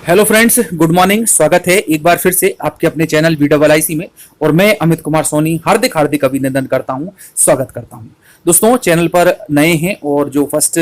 Hello friends, good morning. स्वागत है एक बार फिर से आपके अपने चैनल VIIC में। और मैं अमित कुमार सोनी हार्दिक हार्दिक अभिनंदन करता हूं, स्वागत करता हूं। दोस्तों, चैनल पर नए हैं और जो फर्स्ट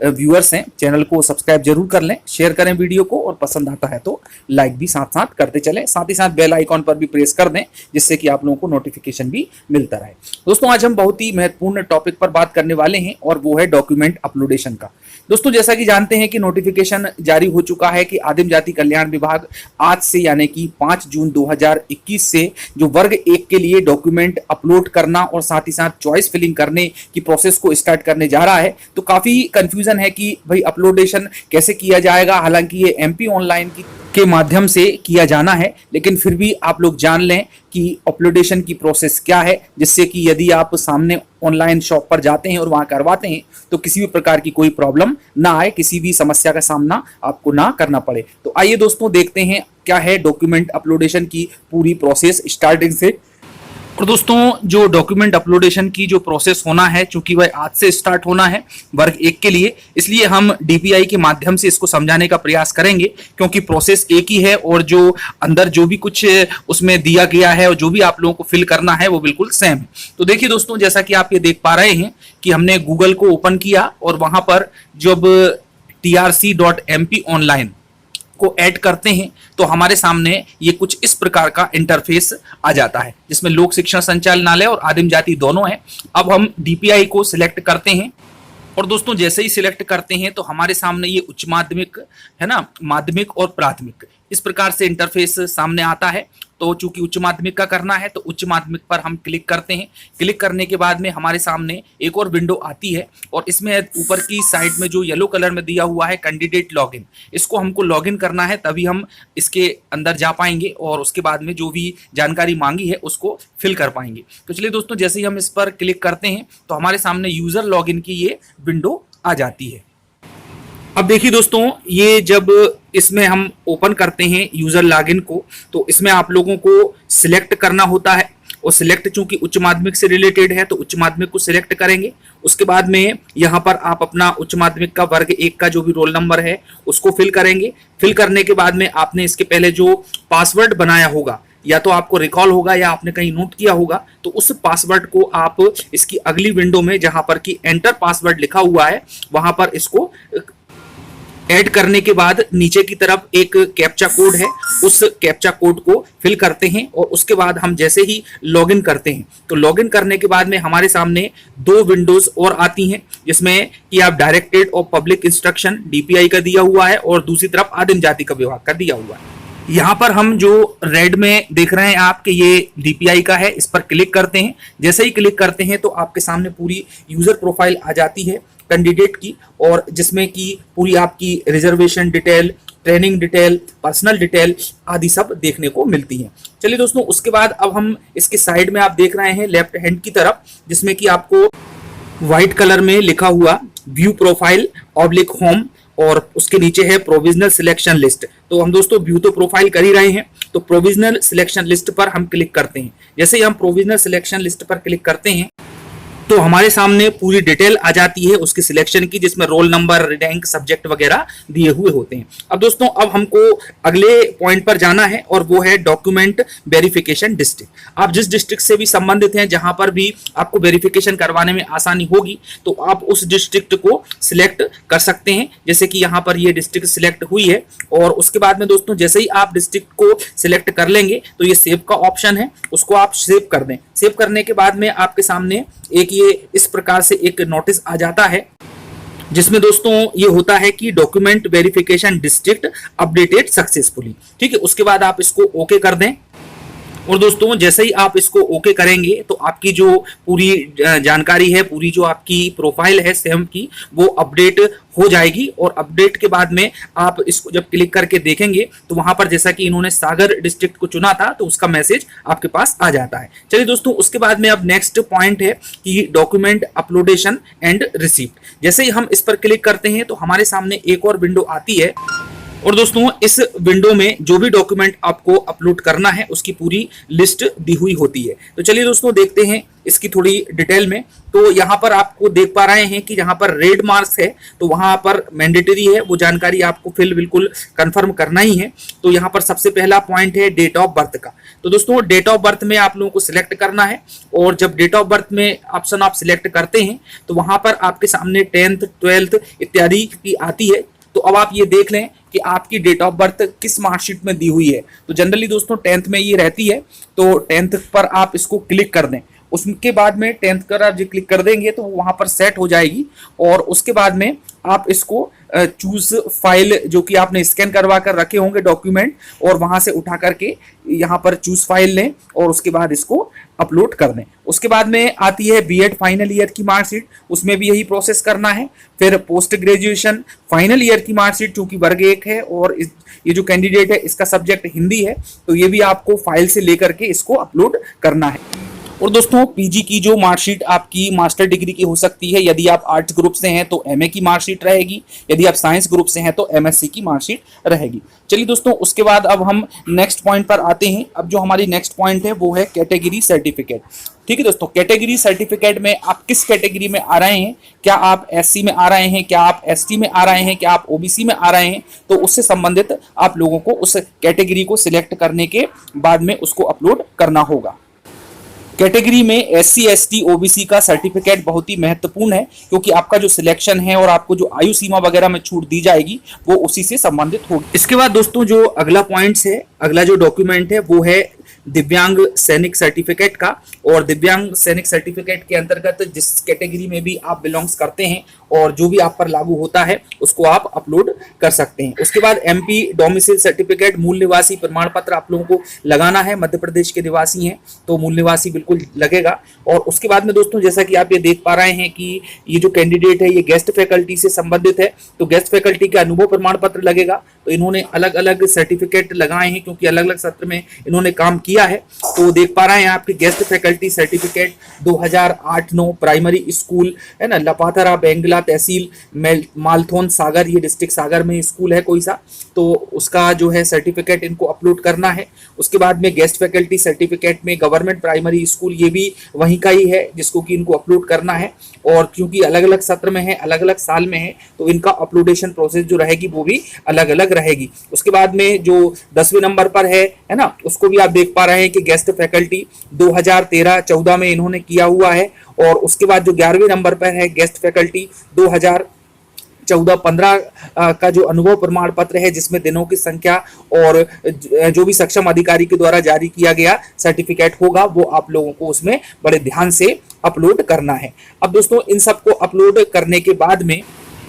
व्यूअर्स हैं, चैनल को सब्सक्राइब जरूर कर लें, शेयर करें वीडियो को, और पसंद आता है तो लाइक भी साथ साथ करते चलें। साथ ही साथ बेल आइकॉन पर भी प्रेस कर दें, जिससे कि आप लोगों को नोटिफिकेशन भी मिलता रहे। दोस्तों, आज हम बहुत ही महत्वपूर्ण टॉपिक पर बात करने वाले हैं और वो है डॉक्यूमेंट अपलोडेशन का। दोस्तों, जैसा कि जानते हैं कि नोटिफिकेशन जारी हो चुका है कि आदिम जाति कल्याण विभाग आज से यानी कि 5 जून 2021 से जो वर्ग 1 के लिए डॉक्यूमेंट अपलोड करना और साथ ही साथ चॉइस फिलिंग करने की प्रोसेस को स्टार्ट करने जा रहा है। तो काफी कंफ्यूजन है कि भाई अपलोडेशन कैसे किया जाएगा। हालांकि ये MP ऑनलाइन के माध्यम से किया जाना है, लेकिन फिर भी आप लोग जान लें कि अपलोडेशन की प्रोसेस क्या है, जिससे कि यदि आप सामने ऑनलाइन शॉप पर जाते हैं और वहां करवाते हैं तो किसी भी प्रकार की कोई प्रॉब्लम ना आए, किसी भी समस्या का सामना आपको ना करना पड़े। तो आइए दोस्तों, देखते हैं क्या है डॉक्यूमेंट अपलोडेशन की पूरी प्रोसेस स्टार्टिंग से। और दोस्तों, जो डॉक्यूमेंट अपलोडेशन की जो प्रोसेस होना है, चूंकि वह आज से स्टार्ट होना है वर्ग 1 के लिए, इसलिए हम DPI के माध्यम से इसको समझाने का प्रयास करेंगे, क्योंकि प्रोसेस एक ही है और जो अंदर जो भी कुछ उसमें दिया गया है और जो भी आप लोगों को फिल करना है वो बिल्कुल सेम है। तो देखिए दोस्तों, जैसा कि आप ये देख पा रहे हैं कि हमने गूगल को ओपन किया और वहां पर जब trc.mp ऑनलाइन को ऐड करते हैं तो हमारे सामने ये कुछ इस प्रकार का इंटरफेस आ जाता है, जिसमें लोक शिक्षण संचालनालय और आदिम जाति दोनों है। अब हम DPI को सिलेक्ट करते हैं और दोस्तों, जैसे ही सिलेक्ट करते हैं तो हमारे सामने ये उच्च माध्यमिक है ना, माध्यमिक और प्राथमिक, इस प्रकार से इंटरफेस सामने आता है। तो चूंकि उच्च माध्यमिक का करना है तो उच्च माध्यमिक पर हम क्लिक करते हैं। क्लिक करने के बाद में हमारे सामने एक और विंडो आती है और इसमें ऊपर की साइड में जो येलो कलर में दिया हुआ है कैंडिडेट लॉगिन, इसको हमको लॉगिन करना है, तभी हम इसके अंदर जा पाएंगे और उसके बाद में जो भी जानकारी मांगी है उसको फिल कर पाएंगे। तो चलिए दोस्तों, जैसे ही हम इस पर क्लिक करते हैं तो हमारे सामने यूजर लॉगिन की ये विंडो आ जाती है। अब देखिए दोस्तों, ये जब इसमें हम ओपन करते हैं यूजर लॉगिन को, तो इसमें आप लोगों को सिलेक्ट करना होता है। और सिलेक्ट चूंकि उच्च माध्यमिक से रिलेटेड है तो उच्च माध्यमिक को सिलेक्ट करेंगे। उसके बाद में यहाँ पर आप अपना उच्च माध्यमिक का वर्ग 1 का जो भी रोल नंबर है उसको फिल करेंगे। फिल करने के बाद में आपने इसके पहले जो पासवर्ड बनाया होगा, या तो आपको रिकॉल होगा या आपने कहीं नोट किया होगा, तो उस पासवर्ड को आप इसकी अगली विंडो में जहां पर कि एंटर पासवर्ड लिखा हुआ है वहां पर इसको ऐड करने के बाद नीचे की तरफ एक कैप्चा कोड है, उस कैप्चा कोड को फिल करते हैं। और उसके बाद हम जैसे ही लॉगिन करते हैं तो लॉगिन करने के बाद में हमारे सामने 2 विंडोज और आती हैं, जिसमें कि आप डायरेक्टेड और पब्लिक इंस्ट्रक्शन DPI का दिया हुआ है और दूसरी तरफ आदिम जाति का विभाग का दिया हुआ है। यहाँ पर हम जो रेड में देख रहे हैं आपके, ये DPI का है, इस पर क्लिक करते हैं। जैसे ही क्लिक करते हैं तो आपके सामने पूरी यूजर प्रोफाइल आ जाती है कैंडिडेट की, और जिसमें कि पूरी आपकी reservation detail, training detail, personal detail आदि सब देखने को मिलती है। चलिए दोस्तों, उसके बाद अब हम इसके साइड में आप देख रहे हैं लेफ्ट हैंड की तरफ, जिसमें कि आपको व्हाइट कलर में लिखा हुआ व्यू प्रोफाइल ऑब्लिक होम, और उसके नीचे है प्रोविजनल सिलेक्शन लिस्ट। तो हम दोस्तों व्यू तो प्रोफाइल कर ही रहे हैं, तो प्रोविजनल सिलेक्शन लिस्ट पर हम क्लिक करते हैं। जैसे ही हम प्रोविजनल सिलेक्शन लिस्ट पर क्लिक करते हैं तो हमारे सामने पूरी डिटेल आ जाती है उसकी सिलेक्शन की, जिसमें रोल नंबर, रैंक, सब्जेक्ट वगैरह दिए हुए होते हैं। अब दोस्तों, अब हमको अगले पॉइंट पर जाना है और वो है डॉक्यूमेंट वेरिफिकेशन डिस्ट्रिक्ट। आप जिस डिस्ट्रिक्ट से भी संबंधित हैं, जहां पर भी आपको वेरिफिकेशन करवाने में आसानी होगी, तो आप उस डिस्ट्रिक्ट को सिलेक्ट कर सकते हैं। जैसे कि यहाँ पर ये डिस्ट्रिक्ट सिलेक्ट हुई है, और उसके बाद में दोस्तों जैसे ही आप डिस्ट्रिक्ट को सिलेक्ट कर लेंगे तो ये सेव का ऑप्शन है, उसको आप सेव कर दें। सेव करने के बाद में आपके सामने एक ये इस प्रकार से एक नोटिस आ जाता है, जिसमें दोस्तों ये होता है कि document verification district updated successfully. ठीक है, उसके बाद आप इसको ओके कर दें। और दोस्तों, जैसे ही आप इसको ओके करेंगे तो आपकी जो पूरी जानकारी है, पूरी जो आपकी प्रोफाइल है सेम की, वो अपडेट हो जाएगी। और अपडेट के बाद में आप इसको जब क्लिक करके देखेंगे तो वहां पर जैसा कि इन्होंने सागर डिस्ट्रिक्ट को चुना था तो उसका मैसेज आपके पास आ जाता है। चलिए दोस्तों, उसके बाद में अब नेक्स्ट पॉइंट है कि डॉक्यूमेंट अपलोडेशन एंड रिसीप्ट। जैसे ही हम इस पर क्लिक करते हैं तो हमारे सामने एक और विंडो आती है, और दोस्तों इस विंडो में जो भी डॉक्यूमेंट आपको अपलोड करना है उसकी पूरी लिस्ट दी हुई होती है। तो चलिए दोस्तों देखते हैं इसकी थोड़ी डिटेल में। तो यहाँ पर आपको देख पा रहे हैं कि जहाँ पर रेड मार्क्स है तो वहाँ पर मैंडेटरी है, वो जानकारी आपको फिल बिल्कुल कंफर्म करना ही है। तो यहाँ पर सबसे पहला पॉइंट है डेट ऑफ बर्थ का। तो दोस्तों डेट ऑफ बर्थ में आप लोगों को सिलेक्ट करना है, और जब डेट ऑफ बर्थ में ऑप्शन आप सिलेक्ट करते हैं तो वहाँ पर आपके सामने 10th 12th इत्यादि की आती है। तो अब आप ये देख लें कि आपकी डेट ऑफ बर्थ किस मार्कशीट में दी हुई है। तो जनरली दोस्तों 10th में ये रहती है, तो 10th पर आप इसको क्लिक कर दें। उसके बाद में 10th पर आप जो क्लिक कर देंगे तो वहाँ पर सेट हो जाएगी, और उसके बाद में आप इसको चूज फाइल जो कि आपने स्कैन करवा कर रखे होंगे डॉक्यूमेंट, और वहाँ से उठा करके यहाँ पर चूज फाइल लें और उसके बाद इसको अपलोड कर दें। उसके बाद में आती है बीएड फाइनल ईयर की मार्कशीट, उसमें भी यही प्रोसेस करना है। फिर पोस्ट ग्रेजुएशन फाइनल ईयर की मार्कशीट चूंकि वर्ग 1 है और ये जो कैंडिडेट है इसका सब्जेक्ट हिंदी है, तो ये भी आपको फाइल से लेकर के इसको अपलोड करना है। और दोस्तों पीजी की जो मार्कशीट आपकी मास्टर डिग्री की हो सकती है, यदि आप आर्ट्स ग्रुप से हैं तो एमए की मार्कशीट रहेगी, यदि आप साइंस ग्रुप से हैं तो एमएससी की मार्कशीट रहेगी। चलिए दोस्तों उसके बाद अब हम नेक्स्ट पॉइंट पर आते हैं। अब जो हमारी नेक्स्ट पॉइंट है वो है कैटेगरी सर्टिफिकेट। ठीक है दोस्तों, कैटेगरी सर्टिफिकेट में आप किस कैटेगरी में आ रहे हैं, क्या आप एससी में आ रहे हैं, क्या आप एसटी में आ रहे हैं, क्या आप ओबीसी में आ रहे हैं, तो उससे संबंधित आप लोगों को उस कैटेगरी को सिलेक्ट करने के बाद में उसको अपलोड करना होगा। कैटेगरी में एससी एसटी ओबीसी का सर्टिफिकेट बहुत ही महत्वपूर्ण है, क्योंकि आपका जो सिलेक्शन है और आपको जो आयु सीमा वगैरह में छूट दी जाएगी वो उसी से संबंधित होगी। इसके बाद दोस्तों जो अगला पॉइंट्स है, अगला जो डॉक्यूमेंट है वो है दिव्यांग सैनिक सर्टिफिकेट का। और दिव्यांग सैनिक सर्टिफिकेट के अंतर्गत जिस कैटेगरी में भी आप बिलोंग्स करते हैं और जो भी आप पर लागू होता है उसको आप अपलोड कर सकते हैं। उसके बाद एमपी डोमिसाइल सर्टिफिकेट, मूल निवासी प्रमाण पत्र आप लोगों को लगाना है। मध्य प्रदेश के निवासी हैं तो मूल निवासी बिल्कुल लगेगा। और उसके बाद में दोस्तों जैसा कि आप ये देख पा रहे हैं कि ये जो कैंडिडेट है ये गेस्ट फैकल्टी से संबंधित है, तो गेस्ट फैकल्टी का अनुभव प्रमाण पत्र लगेगा। तो इन्होंने अलग अलग सर्टिफिकेट लगाए हैं क्योंकि अलग अलग सत्र में इन्होंने काम किया है। तो देख पा रहे हैं आपके guest faculty certificate 2008-9 primary school है ना, लपाथरा बेंगला तहसील मालथोन सागर, ये डिस्ट्रिक्ट सागर में स्कूल है कोई सा, तो उसका जो है सर्टिफिकेट इनको अपलोड करना है। उसके बाद में गेस्ट फैकल्टी सर्टिफिकेट में गवर्नमेंट प्राइमरी स्कूल, ये भी वहीं का ही है जिसको कि इनको अपलोड करना है। और क्योंकि अलग अलग सत्र में है, अलग अलग साल में है, तो इनका अपलोडेशन प्रोसेस जो रहेगी वो भी अलग अलग रहेगी। उसके बाद में जो 10वें नंबर पर है ना, उसको भी आप देख पा रहे हैं कि गेस्ट फैकल्टी 2013-14 में इन्होंने किया हुआ है। और उसके बाद जो 11वें नंबर पर है गेस्ट फैकल्टी 2014-15 का जो अनुभव प्रमाण पत्र है, जिसमें दिनों की संख्या और जो भी सक्षम अधिकारी के द्वारा जारी किया गया सर्टिफिकेट होगा वो आप लोगों को उसमें बड़े ध्यान से अपलोड करना है। अब दोस्तों इन सबको अपलोड करने के बाद में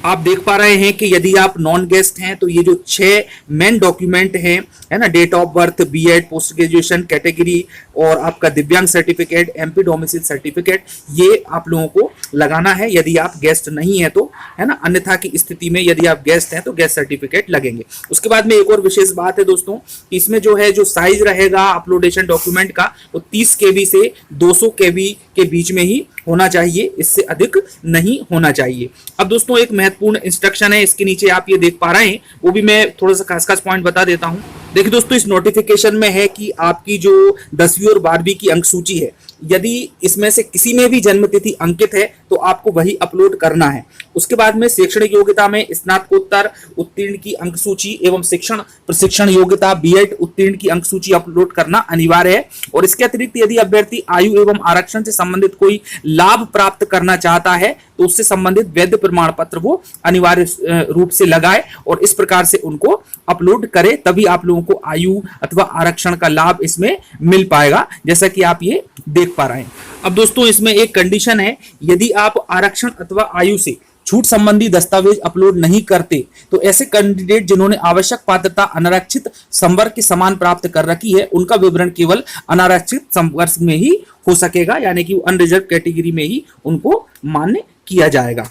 आप देख पा रहे हैं कि यदि आप नॉन गेस्ट हैं तो ये जो 6 मेन डॉक्यूमेंट हैं है ना, date of birth, BEd, post graduation category और आपका दिव्यांग सर्टिफिकेट, एमपी डोमिसाइल सर्टिफिकेट, ये आप लोगों को लगाना है यदि आप गेस्ट नहीं है तो, है ना। अन्यथा की स्थिति में यदि आप गेस्ट हैं तो गेस्ट सर्टिफिकेट लगेंगे। उसके बाद में एक और विशेष बात है दोस्तों, इसमें जो है जो साइज रहेगा अपलोडेशन डॉक्यूमेंट का वो 30 KB से 200 KB के बीच में ही होना चाहिए, इससे अधिक नहीं होना चाहिए। अब दोस्तों एक महत्वपूर्ण इंस्ट्रक्शन है, इसके नीचे आप ये देख पा रहे हैं, वो भी मैं थोड़ा सा खास खास पॉइंट बता देता हूं। देखिए दोस्तों इस नोटिफिकेशन में है कि आपकी जो 10वीं और 12वीं की अंक सूची है, यदि इसमें से किसी में भी जन्म तिथि अंकित है तो आपको वही अपलोड करना है। उसके बाद में शैक्षणिक योग्यता में स्नातकोत्तर उत्तीर्ण की अंक सूची एवं शिक्षण प्रशिक्षण योग्यता बीएड उत्तीर्ण की अंक सूची अपलोड करना अनिवार्य है। और इसके अतिरिक्त यदि अभ्यर्थी आयु एवं आरक्षण से संबंधित कोई लाभ प्राप्त करना चाहता है तो उससे संबंधित वैध प्रमाण पत्र वो अनिवार्य रूप से लगाए और इस प्रकार से उनको अपलोड करे, तभी आप लोगों को आयु अथवा आरक्षण का लाभ इसमें मिल पाएगा, जैसा कि आप ये देख पा रहे हैं। अब दोस्तों इसमें एक कंडीशन है, यदि आप आरक्षण अथवा आयु से छूट संबंधी दस्तावेज अपलोड नहीं करते तो ऐसे कैंडिडेट जिन्होंने आवश्यक पात्रता अनारक्षित संवर्ग के समान प्राप्त कर रखी है उनका विवरण केवल अनारक्षित संवर्ग में ही हो सकेगा, यानी कि अनरिजर्व कैटेगरी में ही उनको मान्य किया जाएगा।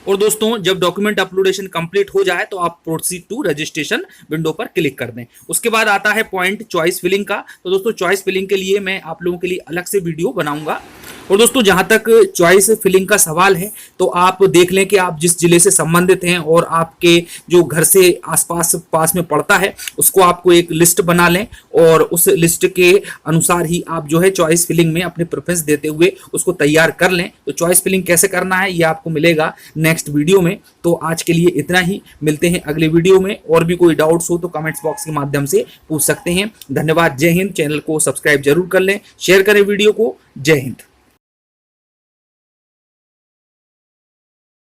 और दोस्तों जब डॉक्यूमेंट अपलोडेशन कंप्लीट हो जाए तो आप प्रोसीड टू रजिस्ट्रेशन विंडो पर क्लिक कर दें। उसके बाद आता है पॉइंट चॉइस फिलिंग का। तो दोस्तों चॉइस फिलिंग के लिए मैं आप लोगों के लिए अलग से वीडियो बनाऊंगा। और दोस्तों जहां तक चॉइस फिलिंग का सवाल है तो आप देख लें कि आप जिस जिले से संबंधित हैं और आपके जो घर से आसपास पास में पड़ता है उसको आपको एक लिस्ट बना लें और उस लिस्ट के अनुसार ही आप जो है चॉइस फिलिंग में अपने प्रेफरेंस देते हुए उसको तैयार कर लें। तो चॉइस फिलिंग कैसे करना है ये आपको मिलेगा नेक्स्ट वीडियो में। तो आज के लिए इतना ही, मिलते हैं अगले वीडियो में। और भी कोई डाउट्स हो तो कमेंट्स बॉक्स के माध्यम से पूछ सकते हैं। धन्यवाद, जय हिंद। चैनल को सब्सक्राइब जरूर कर लें, शेयर करें वीडियो को। जय हिंद।